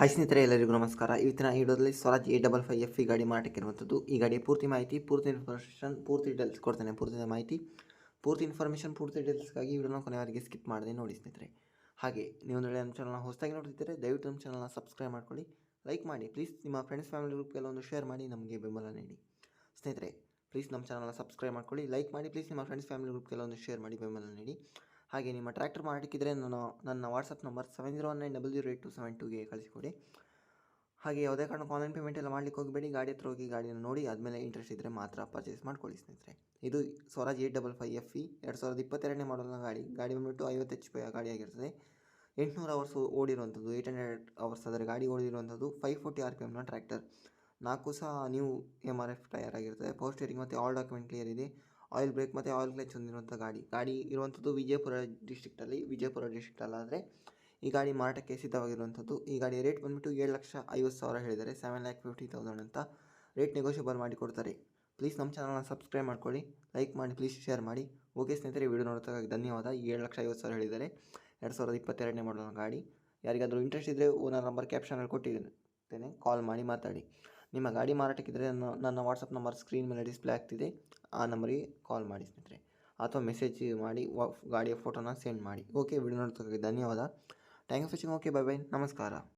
Hi ಸ್ನೇಹಿತರೆ, ಎಲ್ಲರಿಗೂ ನಮಸ್ಕಾರ. ಇವತ್ತಿನ ಈ ವಿಡಿಯೋದಲ್ಲಿ ಸ್ವರಾಜ್ A55FE ಗಾಡಿ ಮಾರಾಟಕ್ಕೆ ಇರುವಂಥದ್ದು. ಈ ಗಾಡಿಯ ಪೂರ್ತಿ ಮಾಹಿತಿ, ಪೂರ್ತಿ ಇನ್ಫಾರ್ಮೇಷನ್, ಪೂರ್ತಿ ಡೀಟೇಲ್ಸ್ ಕೊಡ್ತೇನೆ. ಪೂರ್ತಿ ಮಾಹಿತಿ, ಪೂರ್ತಿ ಇನ್ಫಾರ್ಮೇಷನ್, ಪೂರ್ತಿ ಡೀಟೇಲ್ಸ್ಗಾಗಿ ವಿಡಿಯೋನ ಕೊನೆಯವರೆಗೆ ಸ್ಕಿಪ್ ಮಾಡದೆ ನೋಡಿ ಸ್ನೇಹಿತರೆ. ಹಾಗೆ ನೀವು ಒಂದು ನಮ್ಮ ಚಾನಲ್ನ ಹೊಸದಾಗಿ ನೋಡ್ತಿದ್ದರೆ ದಯವಿಟ್ಟು ನಮ್ಮ ಚಾನಲ್ನ ಸಬ್ಸ್ಕ್ರೈಬ್ ಮಾಡ್ಕೊಳ್ಳಿ, ಲೈಕ್ ಮಾಡಿ, ಪ್ಲೀಸ್ ನಿಮ್ಮ ಫ್ರೆಂಡ್ಸ್ ಫ್ಯಾಮಿಲಿ ಗ್ರೂಪ್ಗೆಲ್ಲ ಒಂದು ಶೇರ್ ಮಾಡಿ ನಮಗೆ ಬೆಂಬಲ ನೀಡಿ ಸ್ನೇಹಿತರೆ. ಪ್ಲೀಸ್ ನಮ್ಮ ಚಾನಲ್ನ ಸಬ್ಸ್ಕ್ರೈಬ್ ಮಾಡ್ಕೊಳ್ಳಿ, ಲೈಕ್ ಮಾಡಿ, ಪ್ಲೀಸ್ ನಿಮ್ಮ ಫ್ರೆಂಡ್ಸ್ ಫ್ಯಾಮಿಲಿ ಗ್ರೂಪ್ಗೆಲ್ಲ ಒಂದು ಶೇರ್ ಮಾಡಿ ಬೆಂಬಲ ನೀಡಿ. ಹಾಗೆ ನಿಮ್ಮ ಟ್ರ್ಯಾಕ್ಟರ್ ಮಾರಾಟಕ್ಕಿದ್ರೆ ನನ್ನ ವಾಟ್ಸಪ್ ನಂಬರ್ 7019008272ಗೆ ಕಳಿಸಿಕೊಡಿ. ಹಾಗೆ ಯಾವುದೇ ಕಾರಣಕ್ಕೂ ಆನ್ಲೈನ್ ಪೇಮೆಂಟ್ ಎಲ್ಲ ಮಾಡಲಿಕ್ಕೆ ಹೋಗಬೇಡಿ. ಗಾಡಿ ಹತ್ರ ಹೋಗಿ ಗಾಡಿಯನ್ನು ನೋಡಿ ಆದಮೇಲೆ ಇಂಟ್ರೆಸ್ಟ್ ಇದ್ದರೆ ಮಾತ್ರ ಪರ್ಚೇಸ್ ಮಾಡ್ಕೊಳ್ಳಿ ಸ್ನೇಹಿತರೆ. ಇದು ಸ್ವರಾಜ್ A55FE 2022ನೇ ಮಾಡಲ್ನ ಗಾಡಿ ಬಂದುಬಿಟ್ಟು 50 HP ಗಾಡಿ ಆಗಿರ್ತದೆ. 800 ಅವರ್ಸ್ ಓಡಿರುವಂಥದ್ದು, 800 ಅವರ್ಸ್ ಆದರೆ ಗಾಡಿ ಓಡಿರುವಂಥದ್ದು. 540 RPMನ ಟ್ರ್ಯಾಕ್ಟರ್. 4 ಸಹ ನ್ಯೂ MRF ಟೈರ್ ಆಗಿರ್ತದೆ. ಪವರ್ ಸ್ಟೇರಿಂಗ್ ಮತ್ತು ಆಲ್ ಡಾಕ್ಯುಮೆಂಟ್ ಕ್ಲಿಯರ್ ಇದೆ. ಆಯಿಲ್ ಬ್ರೇಕ್ ಮತ್ತು ಆಯಿಲ್ ಕ್ಲಚ್ ಹೊಂದಿರುವಂಥ ಗಾಡಿ ಇರುವಂಥದ್ದು ವಿಜಯಪುರ ಡಿಸ್ಟ್ರಿಕ್ಟಲ್ಲಿ ಅಲ್ಲಾದರೆ ಈ ಗಾಡಿ ಮಾರಾಟಕ್ಕೆ ಸಿದ್ಧವಾಗಿರುವಂಥದ್ದು. ಈ ಗಾಡಿಯ ರೇಟ್ ಬಂದುಬಿಟ್ಟು 7,50,000 ಹೇಳಿದ್ದಾರೆ. 7,50,000 ಅಂತ ರೇಟ್ ನೆಗೋಷಿಯಬಲ್ ಮಾಡಿ ಕೊಡ್ತಾರೆ. ಪ್ಲೀಸ್ ನಮ್ಮ ಚಾನಲ್ನ ಸಬ್ಸ್ಕ್ರೈಬ್ ಮಾಡ್ಕೊಳ್ಳಿ, ಲೈಕ್ ಮಾಡಿ, ಪ್ಲೀಸ್ ಶೇರ್ ಮಾಡಿ. ಓಕೆ ಸ್ನೇಹಿತರೆ, ವಿಡಿಯೋ ನೋಡೋದಕ್ಕಾಗಿ ಧನ್ಯವಾದ. 7,50,000 ಹೇಳಿದ್ದಾರೆ. 2022ನೇ ಮಾಡಲ್ ಗಾಡಿ. ಯಾರಿಗಾದರೂ ಇಂಟ್ರೆಸ್ಟ್ ಇದ್ದರೆ ಓನರ್ ನಂಬರ್ ಕ್ಯಾಪ್ಷನಲ್ಲಿ ಕೊಟ್ಟಿದ್ದೇನೆ, ಕಾಲ್ ಮಾಡಿ ಮಾತಾಡಿ. ನಿಮ್ಮ ಗಾಡಿ ಮಾರಾಟಕ್ಕಿದ್ದರೆ ನನ್ನ ವಾಟ್ಸಪ್ ನಂಬರ್ ಸ್ಕ್ರೀನ್ ಮೇಲೆ ಡಿಸ್ಪ್ಲೇ ಆಗ್ತಿದೆ, ಆ ನಂಬರಿಗೆ ಕಾಲ್ ಮಾಡಿ ಸ್ನೇಹಿತರೆ, ಅಥವಾ ಮೆಸೇಜ್ ಮಾಡಿ ಗಾಡಿಯ ಫೋಟೋನ ಸೆಂಡ್ ಮಾಡಿ. ಓಕೆ, ವಿಡಿಯೋ ನೋಡೋದಕ್ಕಾಗಿ ಧನ್ಯವಾದ. Thank you for watching. Okay, bye bye, ನಮಸ್ಕಾರ.